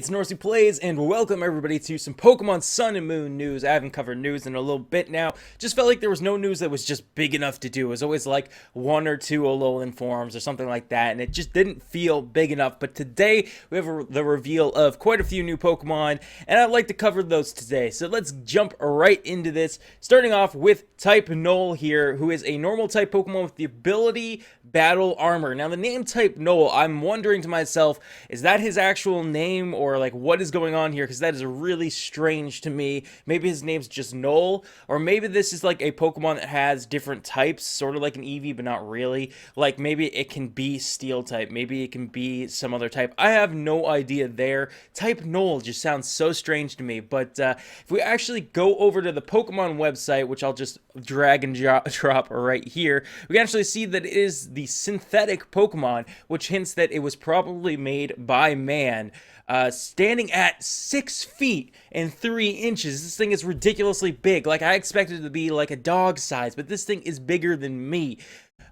It's Norsey Plays, and welcome everybody to some Pokemon Sun and Moon news. I haven't covered news in a little bit now. Just felt like there was no news that was just big enough to do. It was always like one or two Alolan forms or something like that, and it just didn't feel big enough. But today, we have the reveal of quite a few new Pokemon, and I'd like to cover those today. So let's jump right into this, starting off with Type Null here, who is a normal type Pokemon with the ability Battle Armor. Now, the name Type Null, I'm wondering to myself, is that his actual name, or like what is going on here? Because that is really strange to me. Maybe his name's just Null, or maybe this is like a Pokemon that has different types, sort of like an Eevee, but not really. Like maybe it can be Steel type, maybe it can be some other type. I have no idea there. Type Null just sounds so strange to me. But if we actually go over to the Pokemon website, which I'll just drag and drop right here, we can actually see that it is the synthetic Pokemon, which hints that it was probably made by man. Standing at 6 feet and 3 inches. This thing is ridiculously big. Like, I expected it to be like a dog size, but this thing is bigger than me,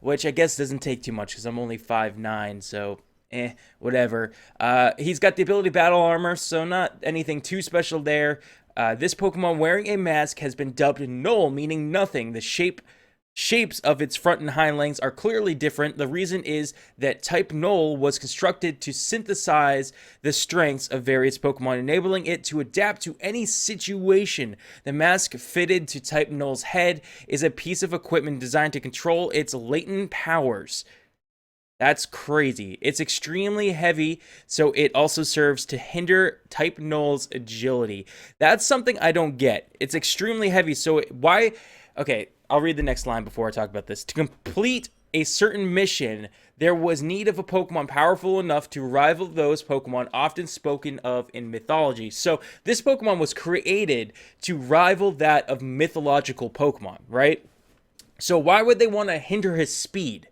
which I guess doesn't take too much because I'm only 5'9", so whatever. He's got the ability Battle Armor, so not anything too special there. This Pokemon wearing a mask has been dubbed Null, meaning nothing. The shapes of its front and hind legs are clearly different. The reason is that Type Null was constructed to synthesize the strengths of various Pokemon, enabling it to adapt to any situation. The mask fitted to Type Null's head is a piece of equipment designed to control its latent powers. That's crazy. It's extremely heavy, so it also serves to hinder Type Null's agility. That's something I don't get. It's extremely heavy, so why... Okay, I'll read the next line before I talk about this. To complete a certain mission, there was need of a Pokemon powerful enough to rival those Pokemon often spoken of in mythology. So this Pokemon was created to rival that of mythological Pokemon, right? So why would they want to hinder his speed?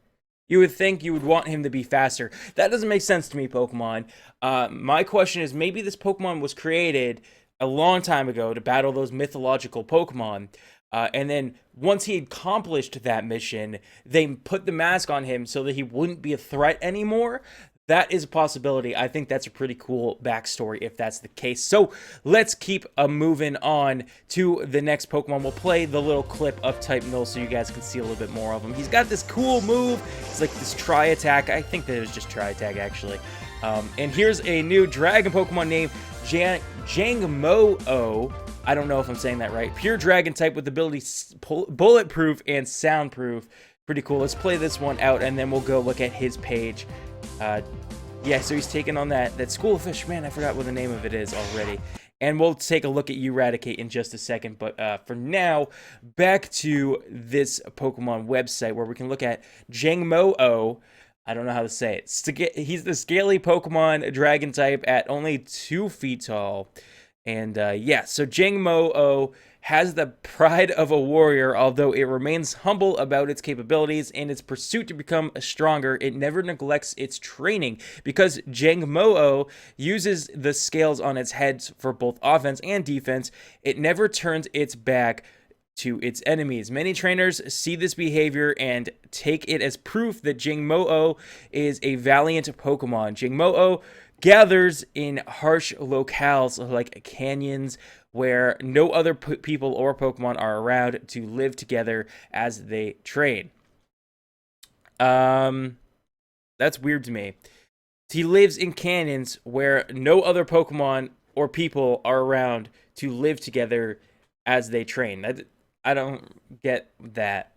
You would think you would want him to be faster. That doesn't make sense to me, Pokemon. My question is, maybe this Pokemon was created a long time ago to battle those mythological Pokemon. And then once he accomplished that mission, they put the mask on him so that he wouldn't be a threat anymore. That is a possibility. I think that's a pretty cool backstory if that's the case. So let's keep moving on to the next Pokemon. We'll play the little clip of Type Null so you guys can see a little bit more of him. He's got this cool move. It's like this Tri-Attack. I think that it was just Tri-Attack, actually. And here's a new Dragon Pokemon named Jangmo-o. I don't know if I'm saying that right. Pure Dragon type with ability bulletproof and soundproof. Pretty cool. Let's play this one out, and then we'll go look at his page. Yeah, so he's taking on that School of Fish. Man, I forgot what the name of it is already. And we'll take a look at Eradicate in just a second. But for now, back to this Pokemon website where we can look at Jangmo-o. I don't know how to say it. He's the scaly Pokemon, Dragon type, at only 2 feet tall. And yeah, so Jangmo-o has the pride of a warrior, although it remains humble about its capabilities and its pursuit to become stronger. It never neglects its training because Jangmo-o uses the scales on its head for both offense and defense. It never turns its back to its enemies. Many trainers see this behavior and take it as proof that Jangmo-o is a valiant Pokemon. Jangmo-o gathers in harsh locales like canyons where no other people or Pokemon are around to live together as they train. That's weird to me. He lives in canyons where no other Pokemon or people are around to live together as they train. I don't get that.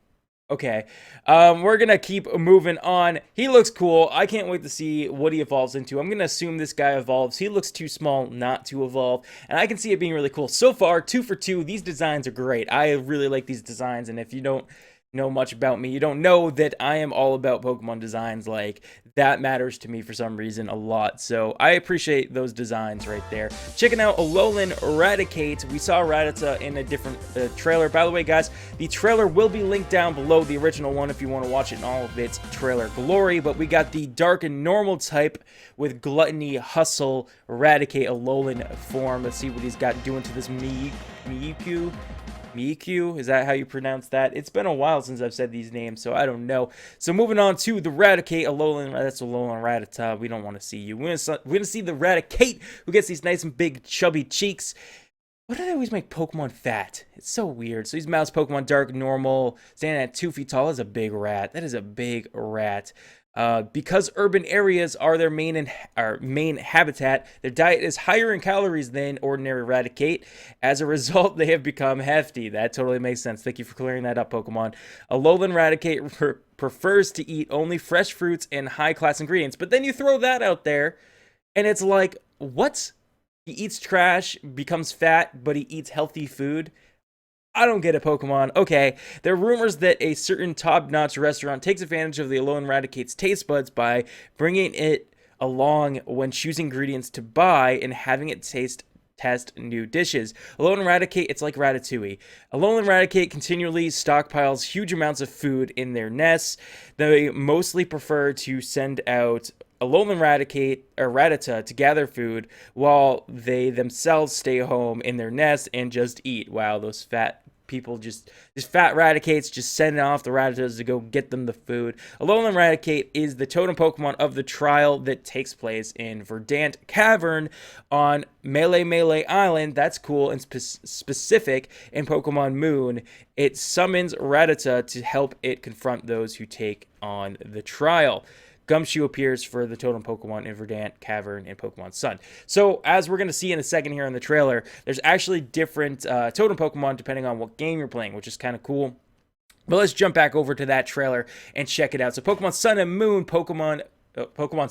Okay, we're gonna keep moving on. He looks cool. I can't wait to see what he evolves into. I'm gonna assume this guy evolves. He looks too small not to evolve, and I can see it being really cool. So far, 2 for 2. These designs are great. I really like these designs, and if you don't know much about me, you don't know that I am all about Pokemon designs. Like, that matters to me for some reason a lot, so I appreciate those designs right there. Checking out Alolan Eradicate. We saw Rattata in a different trailer. By the way, guys, the trailer will be linked down below, the original one, if you want to watch it in all of its trailer glory. But we got the dark and normal type with Gluttony, Hustle, Eradicate Alolan form. Let's see what he's got doing to this Miyuku. Miku, is that how you pronounce that? It's been a while since I've said these names, so I don't know. So moving on to the Raticate, Alolan, that's Alolan Rattata. We don't want to see you. We're gonna see the Raticate, who gets these nice and big chubby cheeks. Why do they always make Pokemon fat? It's so weird. So these mouse Pokemon, dark, normal, standing at 2 feet tall, is a big rat. That is a big rat. Because urban areas are their main habitat, their diet is higher in calories than ordinary Raticate. As a result, they have become hefty. That totally makes sense. Thank you for clearing that up, Pokemon. Alolan Raticate prefers to eat only fresh fruits and high-class ingredients. But then you throw that out there, and it's like, what? He eats trash, becomes fat, but he eats healthy food? I don't get it, Pokemon. Okay, there are rumors that a certain top-notch restaurant takes advantage of the Alolan Raticate's taste buds by bringing it along when choosing ingredients to buy and having it test new dishes. Alolan Raticate, it's like Ratatouille. Alolan Raticate continually stockpiles huge amounts of food in their nests. They mostly prefer to send out Alolan Raticate or Rattata to gather food while they themselves stay home in their nest and just eat. Wow, those fat people just fat Raticates just sending off the Rattatas to go get them the food. Alolan Raticate is the totem Pokemon of the trial that takes place in Verdant Cavern on Melee Island. That's cool and specific in Pokemon Moon. It summons Rattata to help it confront those who take on the trial. Gumshoe appears for the totem Pokemon in Verdant Cavern in Pokemon Sun. So, as we're going to see in a second here in the trailer, there's actually different totem Pokemon depending on what game you're playing, which is kind of cool. But let's jump back over to that trailer and check it out. So, Pokemon Sun and Moon, Pokemon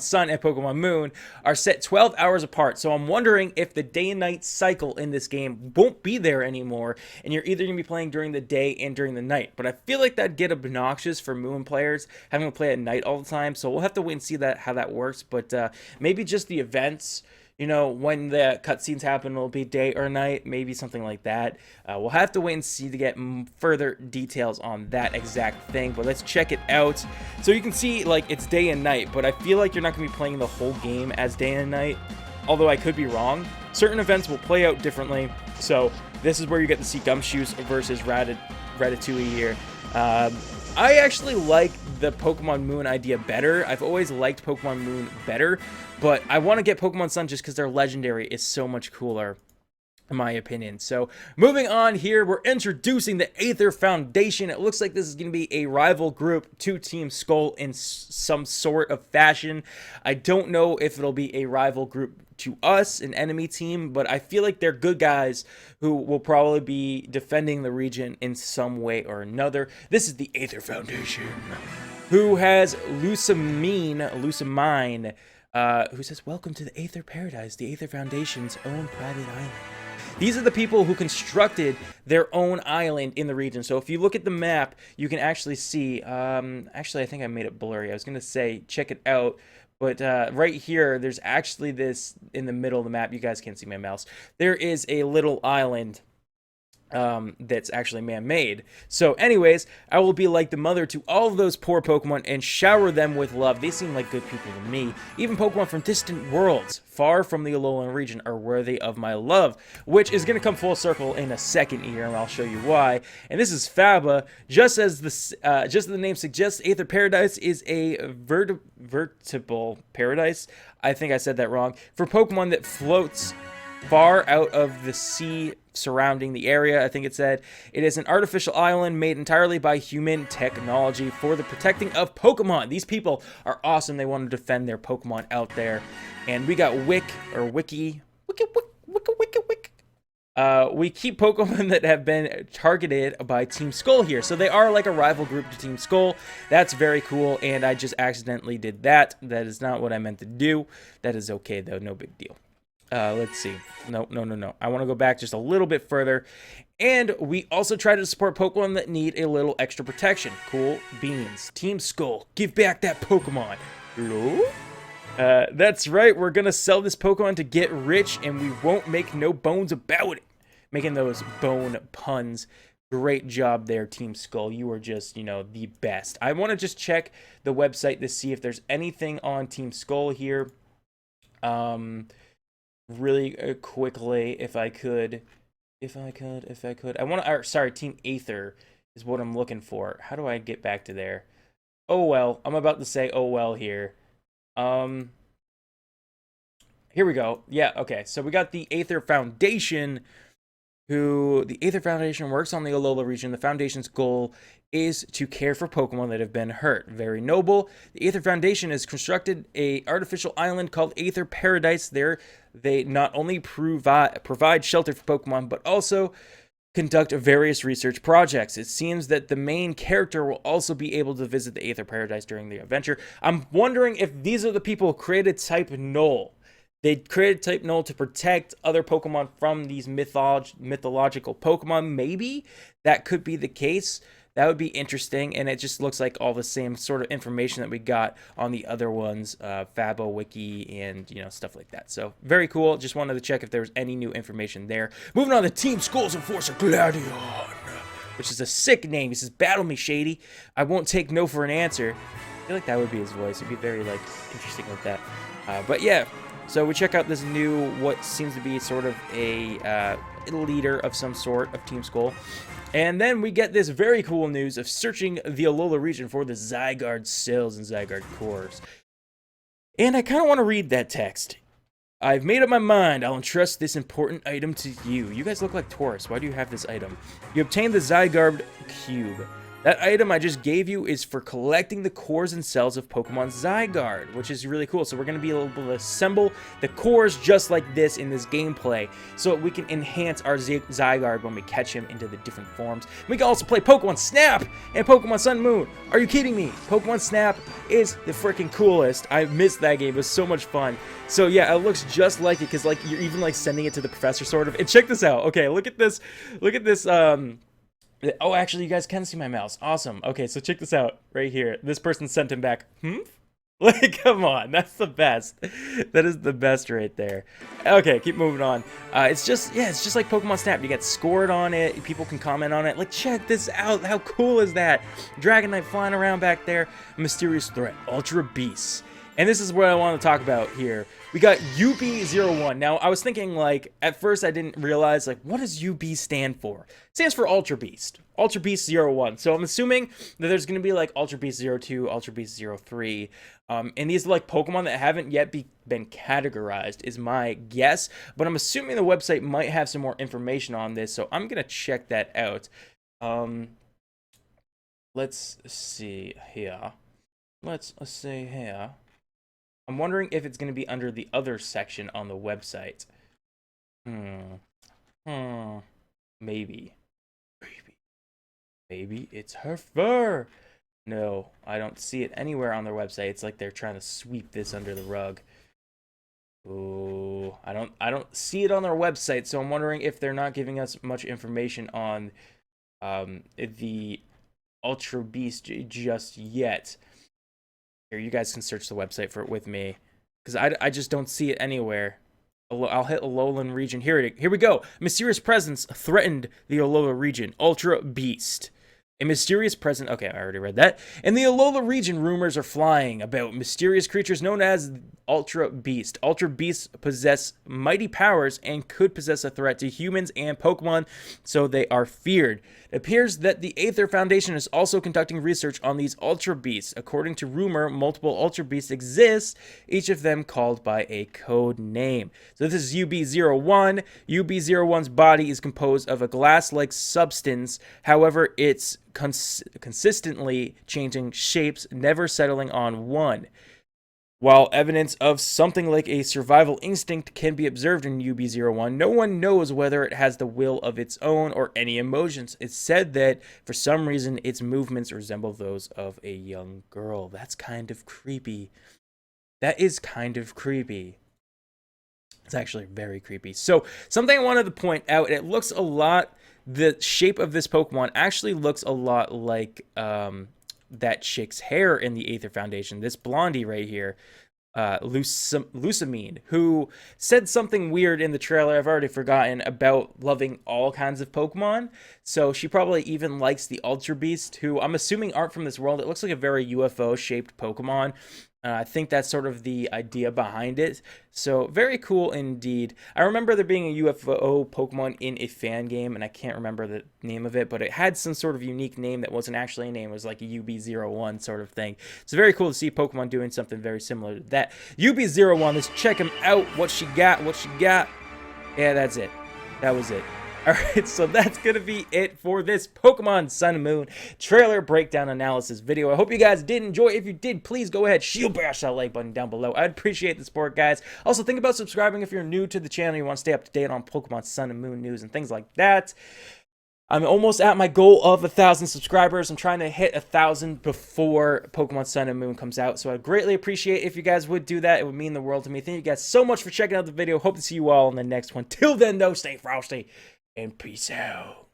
Sun and Pokemon Moon are set 12 hours apart. So I'm wondering if the day and night cycle in this game won't be there anymore, and you're either going to be playing during the day and during the night. But I feel like that'd get obnoxious for Moon players, having to play at night all the time. So we'll have to wait and see how that works. But maybe just the events, you know, when the cutscenes happen, it'll be day or night, maybe something like that. We'll have to wait and see to get further details on that exact thing, but let's check it out. So you can see, like, it's day and night, but I feel like you're not going to be playing the whole game as day and night, although I could be wrong. Certain events will play out differently, so this is where you get to see Gumshoes versus Ratatouille here. I actually like the Pokemon Moon idea better. I've always liked Pokemon Moon better, but I want to get Pokemon Sun just because their legendary is so much cooler, in my opinion. So moving on here, we're introducing the Aether Foundation. It looks like this is going to be a rival group to Team Skoll in some sort of fashion. I don't know if it'll be a rival group to us, an enemy team, but I feel like they're good guys who will probably be defending the region in some way or another. This is the Aether Foundation, who has Lusamine, who says, "Welcome to the Aether Paradise, the Aether Foundation's own private island." These are the people who constructed their own island in the region. So if you look at the map, you can actually see, actually I think I made it blurry. I was going to say, check it out. But right here, there's actually this in the middle of the map. You guys can't see my mouse. There is a little island that's actually man-made. So anyways, I will be like the mother to all of those poor Pokemon and shower them with love. They seem like good people to me. Even Pokemon from distant worlds, far from the Alolan region, are worthy of my love, which is going to come full circle in a second here, and I'll show you why. And this is Faba. Just as the name suggests, Aether Paradise is a vertible paradise. I think I said that wrong. For Pokemon that floats far out of the sea surrounding the area, I think it said. It is an artificial island made entirely by human technology for the protecting of Pokemon. These people are awesome. They want to defend their Pokemon out there. And we got we keep Pokemon that have been targeted by Team Skoll here. So they are like a rival group to Team Skoll. That's very cool, and I just accidentally did that. That is not what I meant to do. That is okay, though. No big deal. Let's see. No. I want to go back just a little bit further. And we also try to support Pokemon that need a little extra protection. Cool beans. Team Skoll, give back that Pokemon. Hello? That's right. We're going to sell this Pokemon to get rich, and we won't make no bones about it. Making those bone puns. Great job there, Team Skoll. You are just, you know, the best. I want to just check the website to see if there's anything on Team Skoll here. Really quickly, if I could. If I could. I want to, sorry, Team Aether is what I'm looking for. How do I get back to there? Oh well, I'm about to say oh well here. Um, Here we go. Yeah, okay. So we got the Aether Foundation, who the Aether Foundation works on the Alola region. The Foundation's goal is to care for Pokemon that have been hurt. Very noble. The Aether Foundation has constructed a artificial island called Aether Paradise. There, they not only provide shelter for Pokemon, but also conduct various research projects. It seems that the main character will also be able to visit the Aether Paradise during the adventure. I'm wondering if these are the people who created Type Null. They created Type Null to protect other Pokemon from these mythological Pokemon. Maybe that could be the case. That would be interesting, and it just looks like all the same sort of information that we got on the other ones, Fabo Wiki, and stuff like that. So very cool. Just wanted to check if there was any new information there. Moving on to Team Skoll's Enforcer Gladion, which is a sick name. He says, "Battle me, Shady. I won't take no for an answer." I feel like that would be his voice. It'd be very interesting like that. But yeah. So we check out this new, what seems to be sort of a leader of some sort of Team Skoll. And then we get this very cool news of searching the Alola region for the Zygarde cells and Zygarde cores. And I kind of want to read that text. "I've made up my mind. I'll entrust this important item to you." You guys look like tourists. Why do you have this item? "You obtained the Zygarde Cube. That item I just gave you is for collecting the cores and cells of Pokemon Zygarde," which is really cool. So we're going to be able to assemble the cores just like this in this gameplay, so we can enhance our Zygarde when we catch him into the different forms. We can also play Pokemon Snap and Pokemon Sun and Moon. Are you kidding me? Pokemon Snap is the freaking coolest. I missed that game. It was so much fun. So yeah, it looks just like it, because you're even sending it to the professor sort of. And check this out. Okay, look at this. Look at this. Oh, actually, you guys can see my mouse. Awesome. Okay, so check this out right here. This person sent him back. Come on, that's the best. That is the best right there. Okay, keep moving on. It's just like Pokemon Snap. You get scored on it. People can comment on it. Check this out. How cool is that? Dragonite flying around back there. A mysterious threat. Ultra Beasts. And this is what I want to talk about here. We got UB01. Now, I was thinking, at first I didn't realize, what does UB stand for? It stands for Ultra Beast. Ultra Beast 01. So I'm assuming that there's going to be, Ultra Beast 02, Ultra Beast 03. And these are, Pokemon that haven't yet been categorized, is my guess. But I'm assuming the website might have some more information on this, so I'm going to check that out. Let's see here. I'm wondering if it's going to be under the other section on the website. Maybe it's her fur. No, I don't see it anywhere on their website. It's like they're trying to sweep this under the rug. Oh, I don't see it on their website, so I'm wondering if they're not giving us much information on the Ultra Beast just yet. Here, you guys can search the website for it with me, because I just don't see it anywhere. I'll hit Alolan region. Here we go. Mysterious presence threatened the Alola region. Ultra Beast. A mysterious presence. Okay, I already read that. In the Alola region, rumors are flying about mysterious creatures known as Ultra Beast. Ultra Beasts possess mighty powers and could possess a threat to humans and Pokemon, so they are feared. It appears that the Aether Foundation is also conducting research on these Ultra Beasts. According to rumor, multiple Ultra Beasts exist, each of them called by a code name. So this is UB01. UB01's body is composed of a glass-like substance. However, it's consistently changing shapes, never settling on one. While evidence of something like a survival instinct can be observed in UB01, no one knows whether it has the will of its own or any emotions. It's said that, for some reason, its movements resemble those of a young girl. That's kind of creepy. That is kind of creepy. It's actually very creepy. So, something I wanted to point out, it looks a lot, the shape of this Pokemon actually looks a lot like, that chick's hair in the Aether Foundation. This blondie right here, Lusamine, who said something weird in the trailer, I've already forgotten, about loving all kinds of Pokemon. So she probably even likes the Ultra Beast, who I'm assuming aren't from this world. It looks like a very UFO-shaped Pokemon. I think that's sort of the idea behind it. So very cool indeed. I remember there being a UFO Pokemon in a fan game, and I can't remember the name of it, but it had some sort of unique name that wasn't actually a name. It was like a UB01 sort of thing. It's very cool to see Pokemon doing something very similar to that. UB01, let's check him out. What she got? What she got? Yeah, that's it. That was it. Alright, so that's going to be it for this Pokemon Sun and Moon trailer breakdown analysis video. I hope you guys did enjoy. If you did, please go ahead, shield bash that like button down below. I'd appreciate the support, guys. Also, think about subscribing if you're new to the channel. You want to stay up to date on Pokemon Sun and Moon news and things like that. I'm almost at my goal of 1,000 subscribers. I'm trying to hit 1,000 before Pokemon Sun and Moon comes out. So I'd greatly appreciate if you guys would do that. It would mean the world to me. Thank you guys so much for checking out the video. Hope to see you all in the next one. Till then, though, stay frosty and peace out.